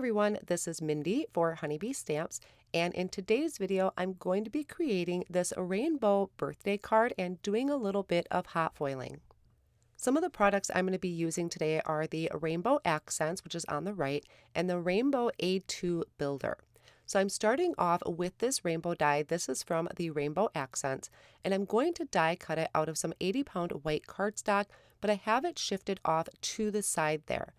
everyone, this is Mindy for Honeybee Stamps, and in today's video I'm going to be creating this rainbow birthday card and doing a little bit of hot foiling. Some of the products I'm going to be using today are the Rainbow Accents, which is on the right, and the Rainbow A2 Builder. So I'm starting off with this rainbow die. This is from the Rainbow Accents, and I'm going to die cut it out of some 80-pound white cardstock, but I have it shifted off to the side there.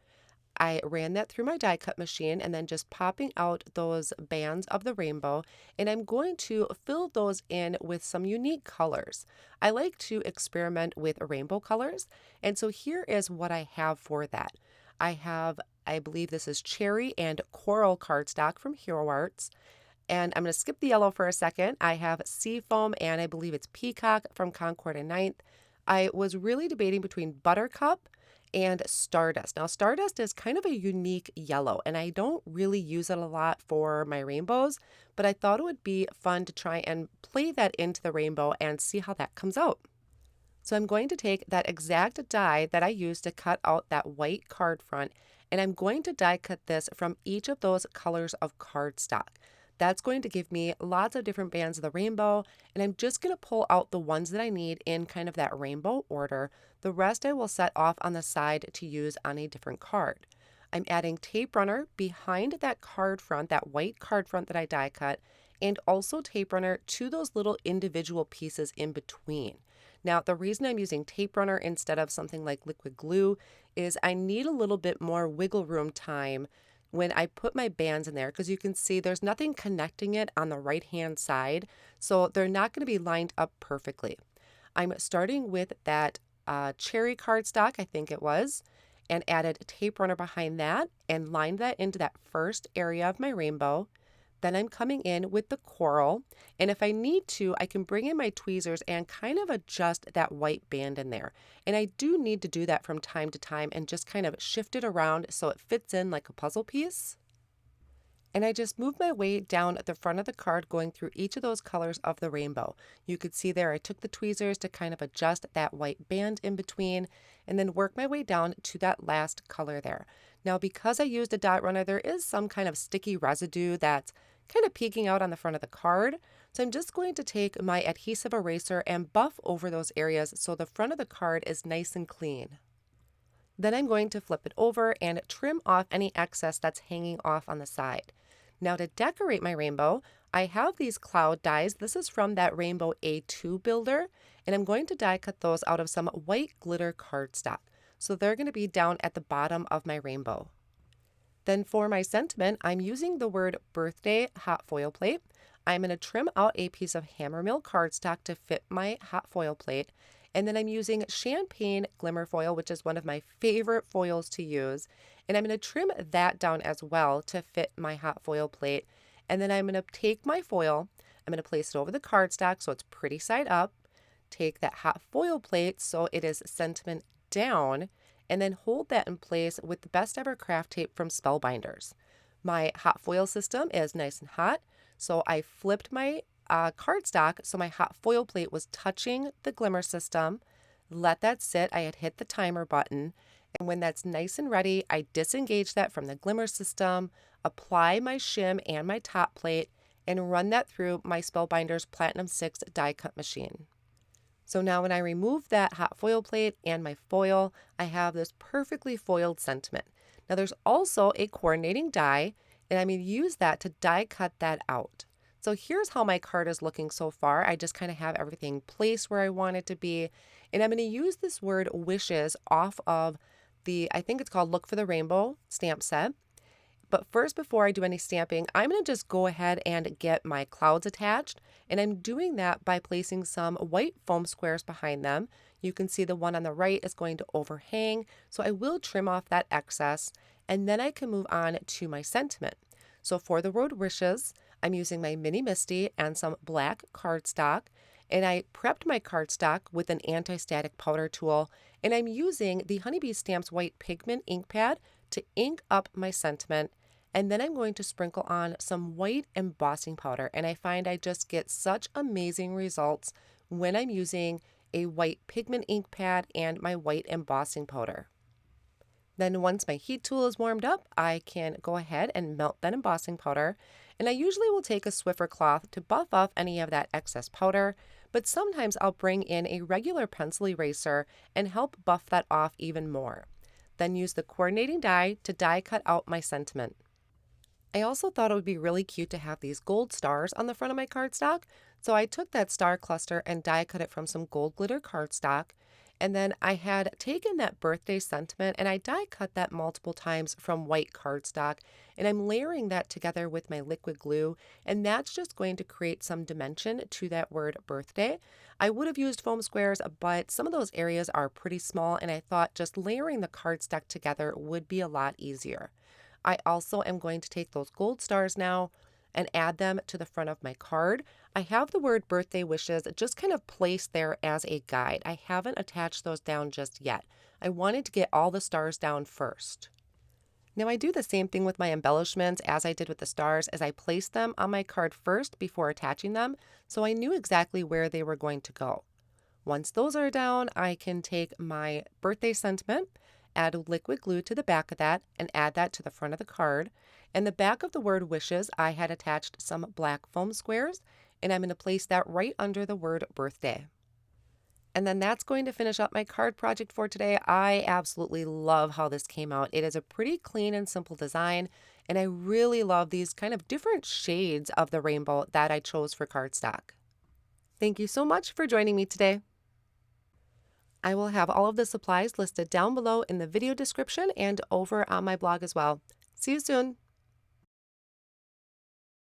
I ran that through my die cut machine and then just popping out those bands of the rainbow, and I'm going to fill those in with some unique colors. I like to experiment with rainbow colors, and so here is what I have for that. I believe this is cherry and coral cardstock from Hero Arts, and I'm going to skip the yellow for a second. I have seafoam and I believe it's peacock from Concord and Ninth. I was really debating between buttercup and Stardust. Now, Stardust is kind of a unique yellow, and I don't really use it a lot for my rainbows, but I thought it would be fun to try and play that into the rainbow and see how that comes out. So I'm going to take that exact die that I used to cut out that white card front, and I'm going to die cut this from each of those colors of cardstock. That's going to give me lots of different bands of the rainbow, and I'm just going to pull out the ones that I need in kind of that rainbow order. The rest I will set off on the side to use on a different card. I'm adding tape runner behind that card front, that white card front that I die cut, and also tape runner to those little individual pieces in between. Now, the reason I'm using tape runner instead of something like liquid glue is I need a little bit more wiggle room time when I put my bands in there, because you can see there's nothing connecting it on the right hand side, so they're not going to be lined up perfectly. I'm starting with that cherry cardstock, I think it was, and added tape runner behind that and lined that into that first area of my rainbow. Then I'm coming in with the coral, and if I need to, I can bring in my tweezers and kind of adjust that white band in there. And I do need to do that from time to time and just kind of shift it around so it fits in like a puzzle piece. And I just move my way down the front of the card going through each of those colors of the rainbow. You could see there I took the tweezers to kind of adjust that white band in between and then work my way down to that last color there. Now, because I used a dot runner, there is some kind of sticky residue that's kind of peeking out on the front of the card. So I'm just going to take my adhesive eraser and buff over those areas so the front of the card is nice and clean. Then I'm going to flip it over and trim off any excess that's hanging off on the side. Now, to decorate my rainbow, I have these cloud dies. This is from that Rainbow A2 Builder, and I'm going to die cut those out of some white glitter cardstock. So they're going to be down at the bottom of my rainbow. Then for my sentiment, I'm using the word birthday hot foil plate. I'm going to trim out a piece of Hammermill cardstock to fit my hot foil plate. And then I'm using champagne glimmer foil, which is one of my favorite foils to use. And I'm going to trim that down as well to fit my hot foil plate. And then I'm going to take my foil, I'm going to place it over the cardstock so it's pretty side up. Take that hot foil plate so it is sentiment down, and then hold that in place with the best ever craft tape from Spellbinders. My hot foil system is nice and hot, so I flipped my cardstock so my hot foil plate was touching the Glimmer system. Let that sit. I had hit the timer button, and when that's nice and ready, I disengage that from the Glimmer system, apply my shim and my top plate, and run that through my Spellbinders Platinum 6 die cut machine. So now when I remove that hot foil plate and my foil, I have this perfectly foiled sentiment. Now there's also a coordinating die, and I'm going to use that to die cut that out. So here's how my card is looking so far. I just kind of have everything placed where I want it to be. And I'm going to use this word wishes off of I think it's called Look for the Rainbow stamp set. But first, before I do any stamping, I'm going to just go ahead and get my clouds attached. And I'm doing that by placing some white foam squares behind them. You can see the one on the right is going to overhang, so I will trim off that excess. And then I can move on to my sentiment. So for the word wishes, I'm using my mini Misti and some black cardstock. And I prepped my cardstock with an anti-static powder tool. And I'm using the Honeybee Stamps White Pigment ink pad to ink up my sentiment. And then I'm going to sprinkle on some white embossing powder. And I find I just get such amazing results when I'm using a white pigment ink pad and my white embossing powder. Then once my heat tool is warmed up, I can go ahead and melt that embossing powder. And I usually will take a Swiffer cloth to buff off any of that excess powder, but sometimes I'll bring in a regular pencil eraser and help buff that off even more. Then use the coordinating die to die cut out my sentiment. I also thought it would be really cute to have these gold stars on the front of my cardstock, so I took that star cluster and die cut it from some gold glitter cardstock. And then I had taken that birthday sentiment and I die cut that multiple times from white cardstock, and I'm layering that together with my liquid glue, and that's just going to create some dimension to that word birthday. I would have used foam squares, but some of those areas are pretty small, and I thought just layering the cardstock together would be a lot easier. I also am going to take those gold stars now and add them to the front of my card. I have the word birthday wishes just kind of placed there as a guide. I haven't attached those down just yet. I wanted to get all the stars down first. Now I do the same thing with my embellishments as I did with the stars, as I placed them on my card first before attaching them, so I knew exactly where they were going to go. Once those are down, I can take my birthday sentiment, add liquid glue to the back of that, and add that to the front of the card. In the back of the word wishes, I had attached some black foam squares, and I'm going to place that right under the word birthday. And then that's going to finish up my card project for today. I absolutely love how this came out. It is a pretty clean and simple design, and I really love these kind of different shades of the rainbow that I chose for cardstock. Thank you so much for joining me today. I will have all of the supplies listed down below in the video description and over on my blog as well. See you soon.